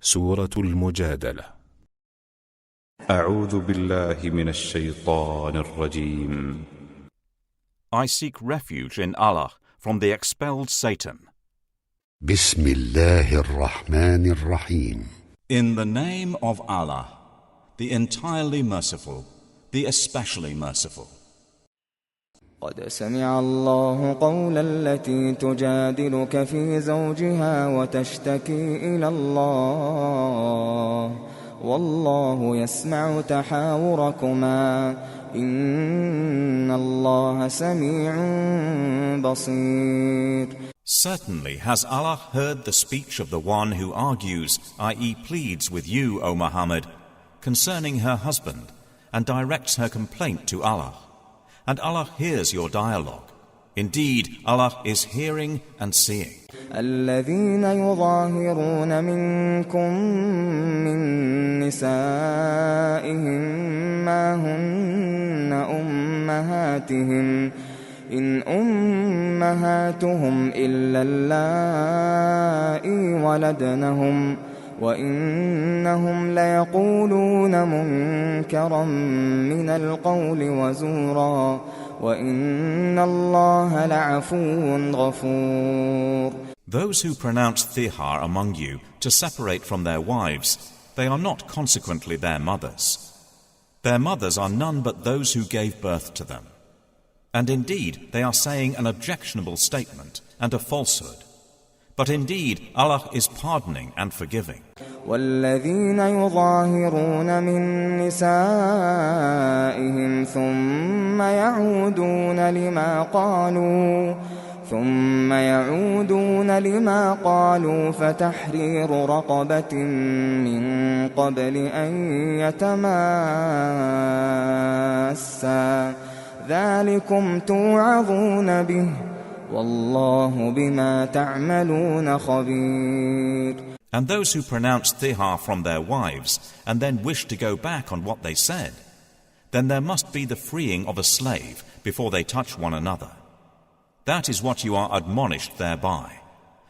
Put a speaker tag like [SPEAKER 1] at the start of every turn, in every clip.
[SPEAKER 1] سورة المجادلة.
[SPEAKER 2] أعوذ بالله من الشيطان الرجيم.
[SPEAKER 3] I seek refuge in Allah from the expelled Satan.
[SPEAKER 4] بسم الله الرحمن الرحيم.
[SPEAKER 5] In the name of Allah, the entirely merciful, the especially merciful.
[SPEAKER 6] قد سمع الله قول التي تجادلك في زوجها وتشتكي إلى الله والله يسمع تحاوركما إن الله سميع بصير.
[SPEAKER 3] Certainly has Allah heard the speech of the one who argues, i.e. pleads with you, O Muhammad, concerning her husband, and directs her complaint to Allah. And Allah hears your dialogue. Indeed, Allah is hearing and seeing.
[SPEAKER 6] الذين يظاهرون منكم من نسائهم ما هن أمهاتهم إن أمهاتهم إلا اللائي ولدنهم وإنهم ليقولون منكرا من القول وزورا وإن الله لعفو غفور.
[SPEAKER 3] Those who pronounce thihar among you to separate from their wives, they are not consequently their mothers. Their mothers are none but those who gave birth to them. And indeed, they are saying an objectionable statement and a falsehood. But indeed, Allah is pardoning and forgiving.
[SPEAKER 6] والذين يظاهرون من نسائهم ثم يعودون لما قالوا فتحرير رقبة من قبل أن يتماسا ذلكم توعظون به والله بما تعملون خبير.
[SPEAKER 3] And those who pronounce thihar from their wives and then wish to go back on what they said, then there must be the freeing of a slave before they touch one another. That is what you are admonished thereby,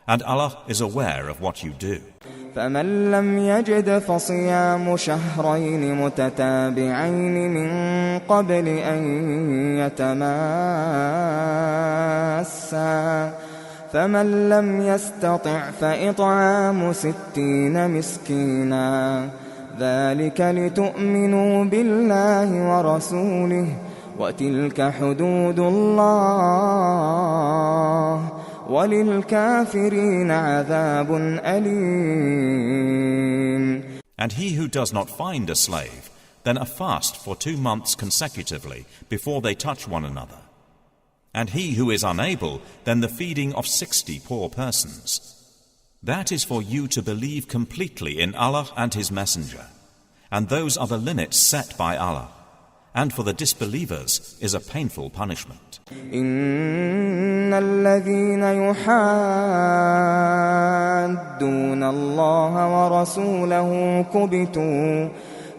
[SPEAKER 3] and Allah is aware of what you do.
[SPEAKER 6] فمن لم يجد فصيام شهرين متتابعين من قبل أن يتماسا فمن لم يستطع فإطعام 60 مسكينا ذلك لتؤمنوا بالله ورسوله وتلك حدود الله وَلِلْكَافِرِينَ عَذَابٌ أَلِيمٌ.
[SPEAKER 3] And he who does not find a slave, then a fast for 2 months consecutively before they touch one another. And he who is unable, then the feeding of 60 poor persons. That is for you to believe completely in Allah and His Messenger. And those are the limits set by Allah. And for the disbelievers is a painful punishment.
[SPEAKER 6] إن الذين يحادون الله ورسوله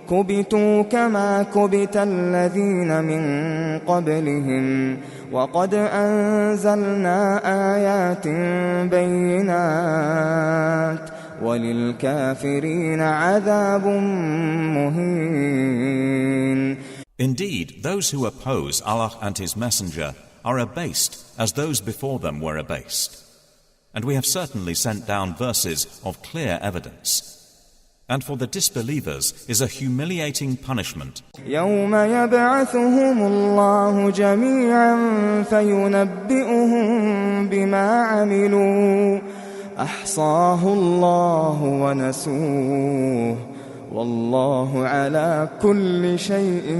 [SPEAKER 6] كبتوا كما كبت الذين من قبلهم وقد أنزلنا آيات بينات وللكافرين عذاب مهين.
[SPEAKER 3] Indeed, those who oppose Allah and His Messenger are abased as those before them were abased. And we have certainly sent down verses of clear evidence. And for the disbelievers is a humiliating punishment.
[SPEAKER 6] يوم يبعثهم الله جميعا فينبئهم بما عملوا أحصاه الله ونسوه والله على كل شيء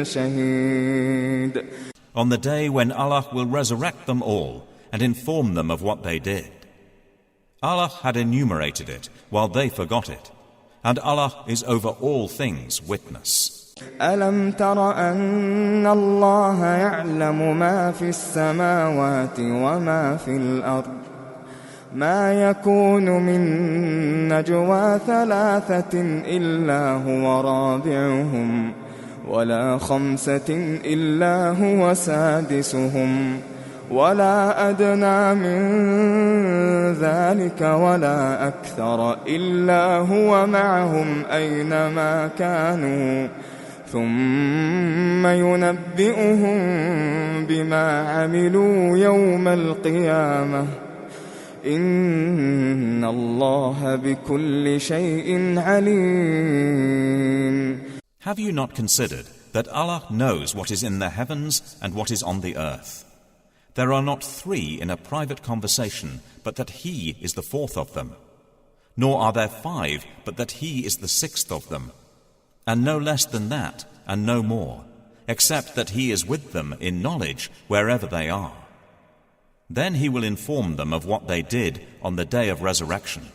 [SPEAKER 6] شهيد.
[SPEAKER 3] On the day when Allah will resurrect them all and inform them of what they did. Allah had enumerated it while they forgot it, and Allah is over all things witness.
[SPEAKER 6] ألم تر أن الله يعلم ما في السماوات وما في الأرض ما يكون من نجوى 3 إلا هو رابعهم ولا 5 إلا هو سادسهم ولا أدنى من ذلك ولا أكثر إلا هو معهم أينما كانوا ثم ينبئهم بما عملوا يوم القيامة إن الله بكل شيء عليم.
[SPEAKER 3] Have you not considered that Allah knows what is in the heavens and what is on the earth? There are not three in a private conversation, but that He is the fourth of them. Nor are there five, but that He is the sixth of them. And no less than that, and no more, except that He is with them in knowledge wherever they are. Then He will inform them of what they did on the day of resurrection.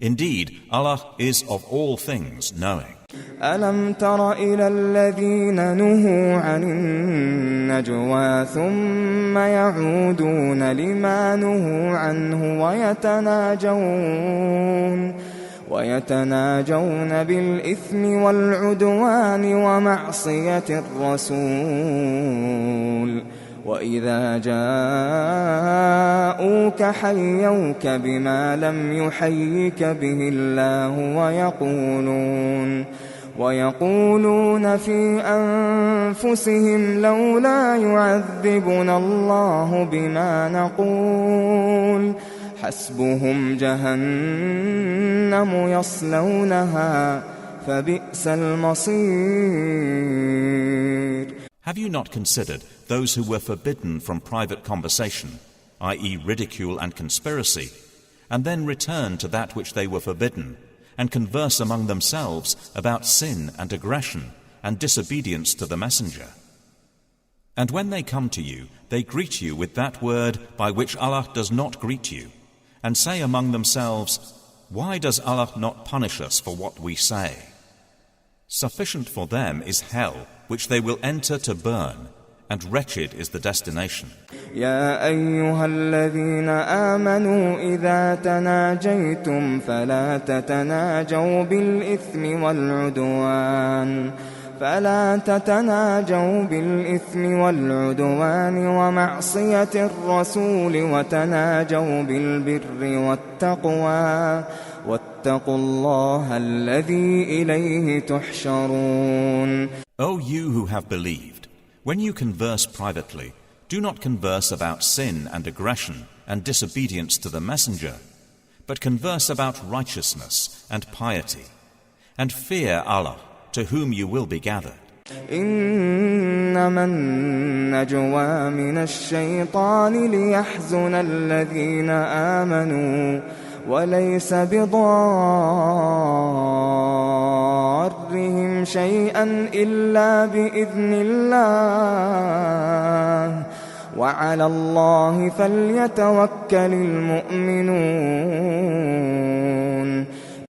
[SPEAKER 3] Indeed, Allah is of all things knowing.
[SPEAKER 6] ألم تر إلى الذين نهوا عن النجوى ثم يعودون لما نهوا عنه ويتناجون بالإثم والعدوان ومعصية الرسول وإذا جاءوك حيوك بما لم يحيك به الله ويقولون في أنفسهم لولا يعذبنا الله بما نقول حسبهم جهنم يصلونها فبئس المصير.
[SPEAKER 3] Have you not considered those who were forbidden from private conversation, i.e. ridicule and conspiracy, and then return to that which they were forbidden, and converse among themselves about sin and aggression and disobedience to the messenger? And when they come to you, they greet you with that word by which Allah does not greet you, and say among themselves, why does Allah not punish us for what we say? Sufficient for them is hell, which they will enter to burn, and wretched is the destination.
[SPEAKER 6] يا أيها الذين آمنوا إذا تناجيتم فلا تتناجوا بالإثم والعدوان ومعصية الرسول وتناجوا بالبر والتقوى واتقوا الله الذي إليه تحشرون.
[SPEAKER 3] O you who have believed, when you converse privately, do not converse about sin and aggression and disobedience to the messenger, but converse about righteousness and piety, and fear Allah, to whom you will be gathered.
[SPEAKER 6] إنما النجوى من الشيطان ليحزن الذين آمنوا وليس بضارهم شيئا إلا بإذن الله وعلى الله فليتوكل المؤمنون.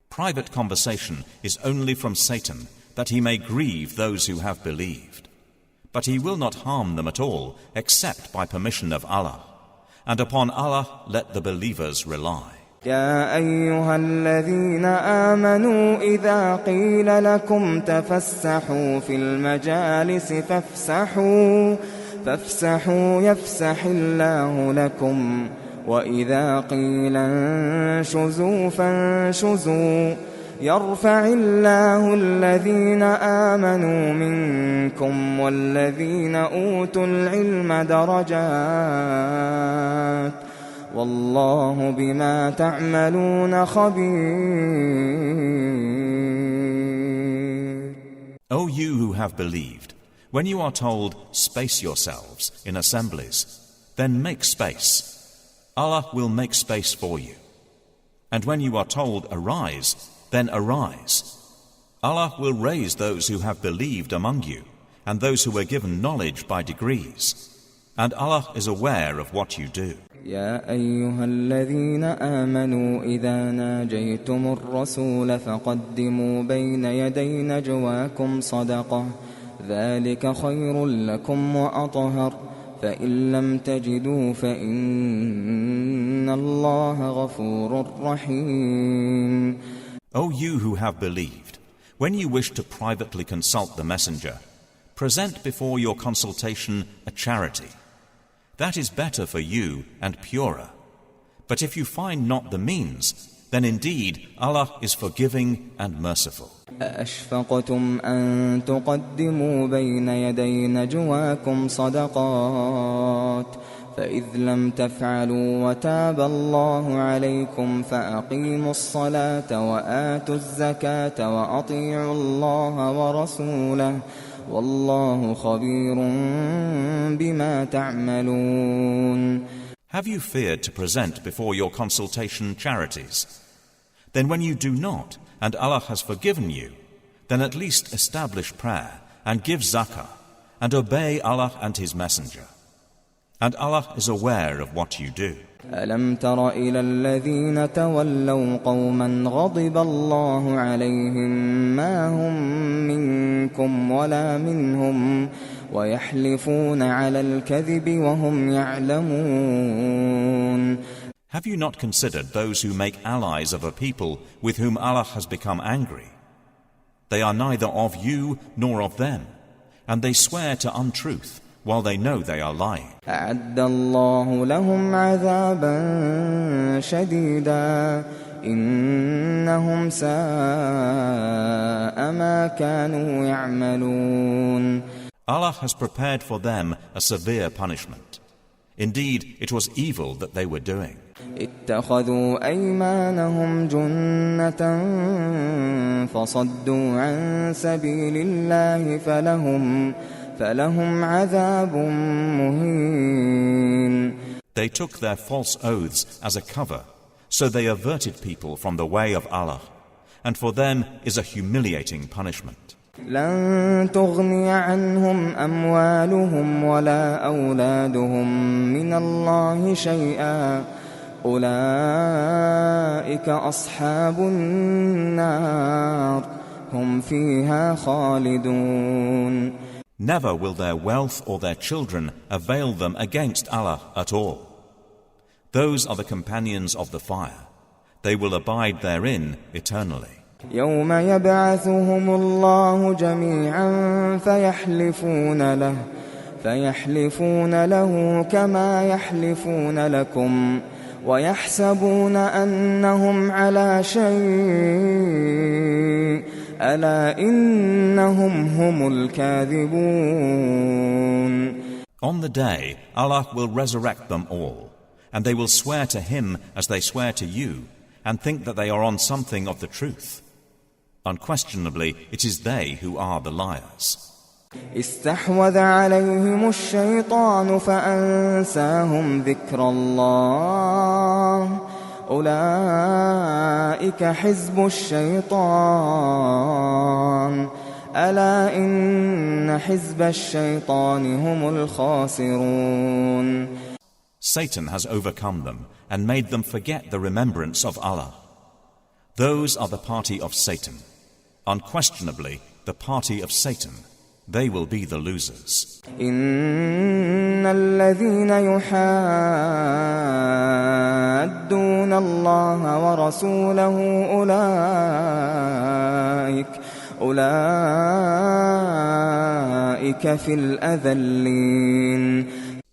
[SPEAKER 3] Private conversation is only from Satan, that he may grieve those who have believed. But he will not harm them at all, except by permission of Allah. And upon Allah let the believers rely.
[SPEAKER 6] يا أيها الذين آمنوا إذا قيل لكم تفسحوا في المجالس فافسحوا يفسح الله لكم وإذا قيل انشزوا فانشزوا يرفع الله الذين آمنوا منكم والذين أوتوا العلم درجات والله بما تعملون خبير.
[SPEAKER 3] O you who have believed, when you are told, space yourselves in assemblies, then make space. Allah will make space for you. And when you are told, arise, then arise. Allah will raise those who have believed among you, and those who were given knowledge by degrees. And Allah is aware of what you do.
[SPEAKER 6] يا أيها الذين آمنوا إذا ناجيتم الرسول فقدموا بين يدي نجواكم صدقة ذلك خير لكم وأطهر فإن لم تجدوا فإن الله غفور رحيم.
[SPEAKER 3] O you who have believed, when you wish to privately consult the messenger, present before your consultation a charity. That is better for you and purer. But if you find not the means, then indeed Allah is forgiving and merciful.
[SPEAKER 6] أَأَشْفَقْتُمْ أَن تُقَدِّمُوا بَيْنَ يَدَيْ نَجْوَاكُمْ صَدَقَاتٍ فَإِذْ لَمْ تَفْعَلُوا وَتَابَ اللَّهُ عَلَيْكُمْ فَأَقِيمُوا الصَّلَاةَ وَآتُوا الزَّكَاةَ وَأَطِيعُوا اللَّهَ وَرَسُولَهُ وَاللَّهُ خَبِيرٌ بِمَا تَعْمَلُونَ.
[SPEAKER 3] Have you feared to present before your consultation charities? Then when you do not, and Allah has forgiven you, then at least establish prayer and give zakah and obey Allah and His Messenger. And Allah is aware of what you do.
[SPEAKER 6] أَلَمْ تَرَ إِلَى الَّذِينَ تَوَلَّوْا قَوْمًا غَضِبَ اللَّهُ عَلَيْهِمْ مَا هُمْ مِنكُمْ وَلَا مِنْهُمْ وَيَحْلِفُونَ عَلَى الْكَذِبِ وَهُمْ يَعْلَمُونَ.
[SPEAKER 3] Have you not considered those who make allies of a people with whom Allah has become angry? They are neither of you nor of them, and they swear to untruth while they know they are lying.
[SPEAKER 6] أَعَدَّ اللَّهُ لَهُمْ عَذَابًا شَدِيدًا إِنَّهُمْ سَاءَ مَا كَانُوا يَعْمَلُونَ.
[SPEAKER 3] Allah has prepared for them a severe punishment. Indeed, it was evil that they were doing.
[SPEAKER 6] اتخذوا أيمانهم جنة فصدوا عن سبيل الله فلهم عذاب مهين.
[SPEAKER 3] They took their false oaths as a cover, so they averted people from the way of Allah, and for them is a humiliating punishment.
[SPEAKER 6] لن تغني عنهم أموالهم ولا أولادهم من الله شيئا أولئك أصحاب النار هم فيها خالدون.
[SPEAKER 3] Never will their wealth or their children avail them against Allah at all. Those are the companions of the fire. They will abide therein eternally.
[SPEAKER 6] يوم يبعثهم الله جميعا فيحلفون له كما يحلفون لكم ويحسبون أنهم على شيء ألا إنهم هم الكاذبون.
[SPEAKER 3] On the day, Allah will resurrect them all, and they will swear to Him as they swear to you, and think that they are on something of the truth. Unquestionably, it is they who are the liars.
[SPEAKER 6] استحوذ عليهم الشيطان فأنساهم ذكر الله أولئك حزب الشيطان ألا إن حزب الشيطان هم الخاسرون.
[SPEAKER 3] Satan has overcome them and made them forget the remembrance of Allah. Those are the party of Satan. Unquestionably, the party of Satan. They will be the losers.
[SPEAKER 6] إن الذين يحادون الله ورسوله أولئك في الأذلين.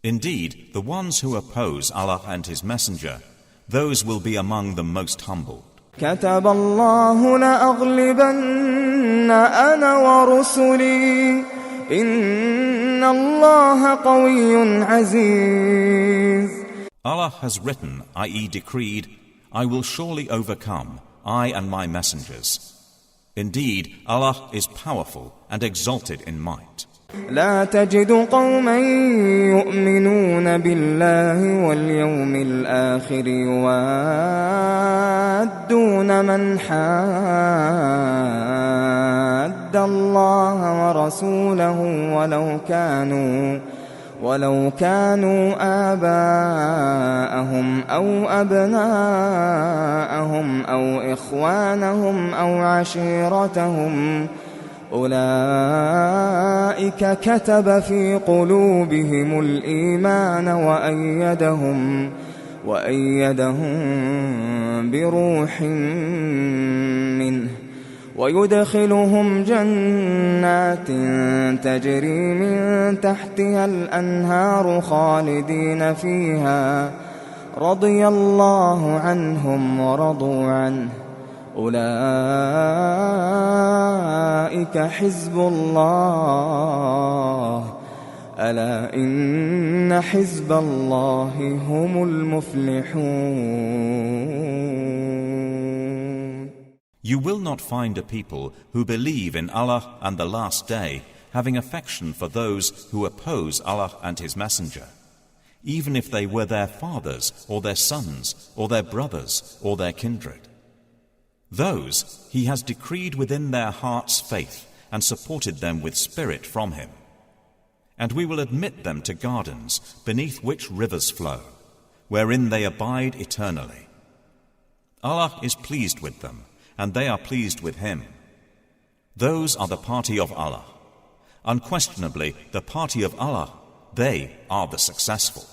[SPEAKER 3] Indeed, the ones who oppose Allah and His Messenger, those will be among the most humbled.
[SPEAKER 6] كتب الله لأغلبن أنا ورسلي إن الله قوي عزيز.
[SPEAKER 3] Allah has written, i.e. decreed, I will surely overcome, I and my messengers. Indeed, Allah is powerful and exalted in might.
[SPEAKER 6] لا تجد قوما يؤمنون بالله واليوم الآخر يوادون من حاد الله ورسوله ولو كانوا آباءهم أو أبناءهم أو إخوانهم أو عشيرتهم أولئك كتب في قلوبهم الإيمان وأيدهم بروح منه ويدخلهم جنات تجري من تحتها الأنهار خالدين فيها رضي الله عنهم ورضوا عنه أولئك حزب الله ألا إن حزب الله هم المفلحون.
[SPEAKER 3] You will not find a people who believe in Allah and the Last Day having affection for those who oppose Allah and His Messenger, even if they were their fathers or their sons or their brothers or their kindred. Those He has decreed within their hearts faith and supported them with spirit from Him. And we will admit them to gardens beneath which rivers flow, wherein they abide eternally. Allah is pleased with them, and they are pleased with Him. Those are the party of Allah. Unquestionably, the party of Allah, they are the successful.